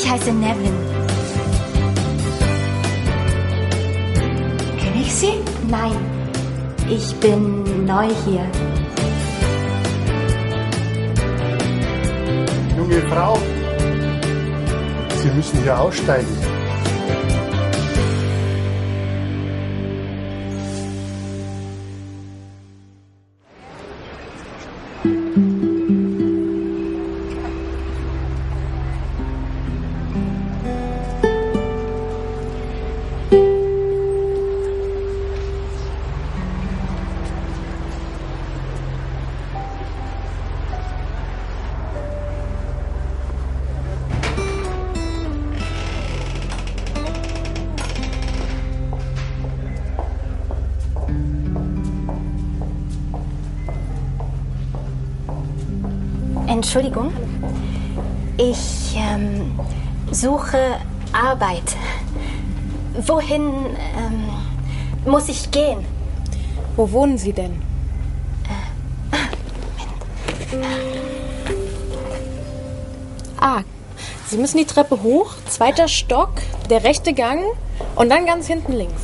Ich heiße Nevin. Kenne ich Sie? Nein, ich bin neu hier. Junge Frau, Sie müssen hier aussteigen. Entschuldigung, ich suche Arbeit. Wohin muss ich gehen? Wo wohnen Sie denn? Sie müssen die Treppe hoch, 2. Stock, der rechte Gang und dann ganz hinten links.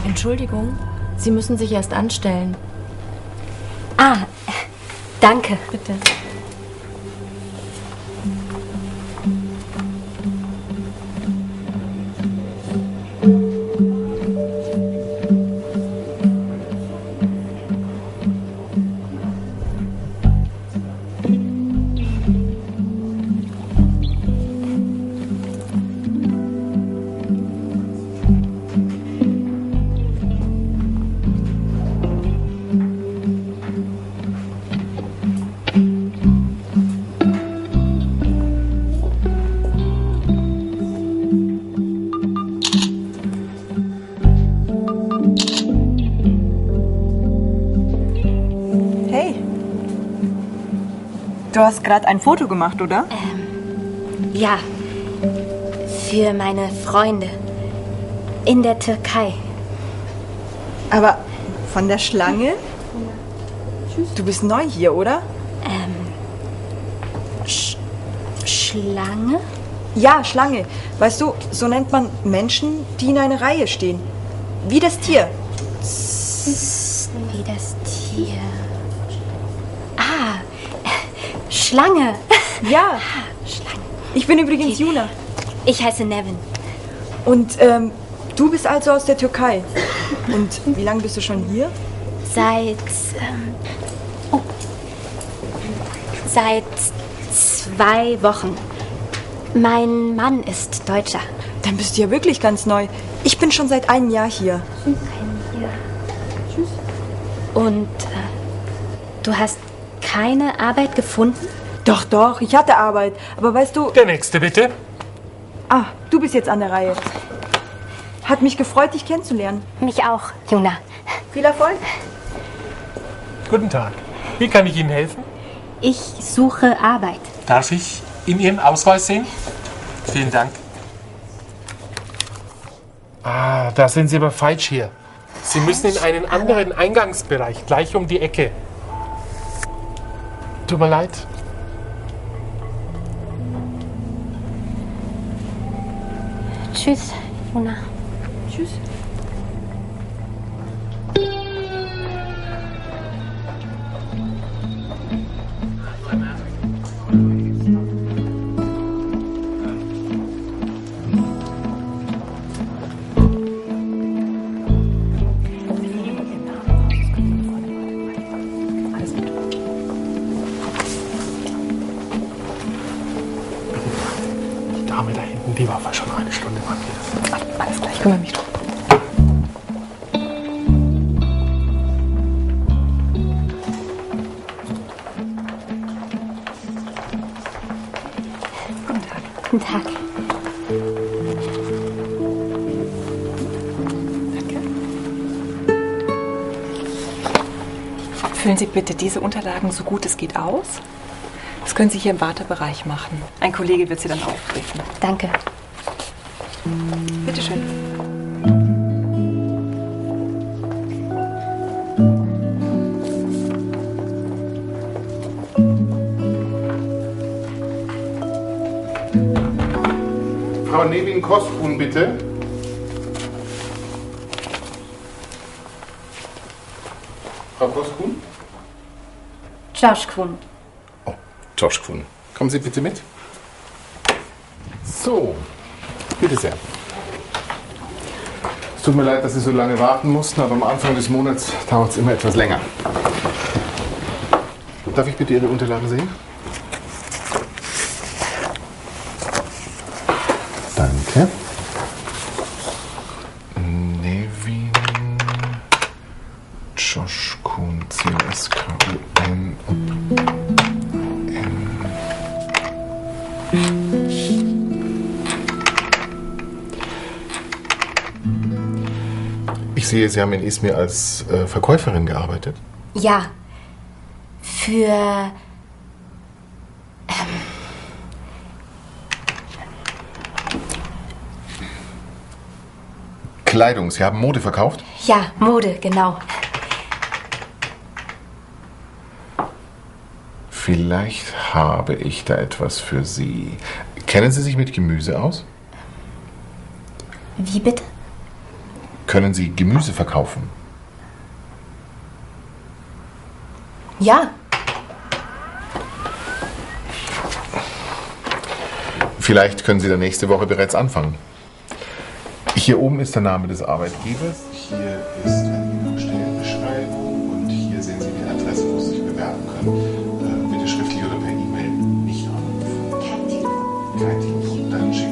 Entschuldigung, Sie müssen sich erst anstellen. Danke. Bitte. Du hast gerade ein Foto gemacht, oder? Ja, für meine Freunde in der Türkei. Aber von der Schlange? Du bist neu hier, oder? Schlange? Ja, Schlange. Weißt du, so nennt man Menschen, die in einer Reihe stehen. Wie das Tier. Wie das Tier. Schlange. Ja. Schlange. Ich bin übrigens Juna. Ich heiße Nevin. Und du bist also aus der Türkei. Und wie lange bist du schon hier? Seit 2 Wochen. Mein Mann ist Deutscher. Dann bist du ja wirklich ganz neu. Ich bin schon seit einem Jahr hier. Tschüss. Und du hast keine Arbeit gefunden? Doch, ich hatte Arbeit. Aber weißt du... Der Nächste, bitte. Du bist jetzt an der Reihe. Hat mich gefreut, dich kennenzulernen. Mich auch, Juna. Viel Erfolg. Guten Tag. Wie kann ich Ihnen helfen? Ich suche Arbeit. Darf ich in Ihren Ausweis sehen? Vielen Dank. Da sind Sie aber falsch hier. Sie müssen in einen anderen Eingangsbereich, gleich um die Ecke. Tut mir leid. Tschüss, Juna. Tschüss. Die Dame da hinten, die war schon eine Stunde markiert. Alles klar, ich kümmere mich drum. Guten Tag. Füllen Sie bitte diese Unterlagen so gut es geht aus. Das können Sie hier im Wartebereich machen. Ein Kollege wird Sie dann aufrufen. Danke. Bitte schön. Frau Nevin-Koskuhn, bitte. Frau Koskuhn? Josh Kuhn. Oh, Josh Kuhn. Kommen Sie bitte mit. So, bitte sehr. Es tut mir leid, dass Sie so lange warten mussten, aber am Anfang des Monats dauert es immer etwas länger. Darf ich bitte Ihre Unterlagen sehen? Danke. Nevin, Josh Kuhn, C-O-S-K-U-N und N. Ich sehe, Sie haben in Izmir als Verkäuferin gearbeitet. Ja. Für... Kleidung, Sie haben Mode verkauft? Ja, Mode, genau. Vielleicht habe ich da etwas für Sie. Kennen Sie sich mit Gemüse aus? Wie bitte? Können Sie Gemüse verkaufen? Ja. Vielleicht können Sie da nächste Woche bereits anfangen. Hier oben ist der Name des Arbeitgebers. Hier ist eine Stellenbeschreibung und hier sehen Sie die Adresse, wo Sie sich bewerben können. Bitte schriftlich oder per E-Mail nicht anrufen. Kein Telefon. Kein Telefon. Dann schicken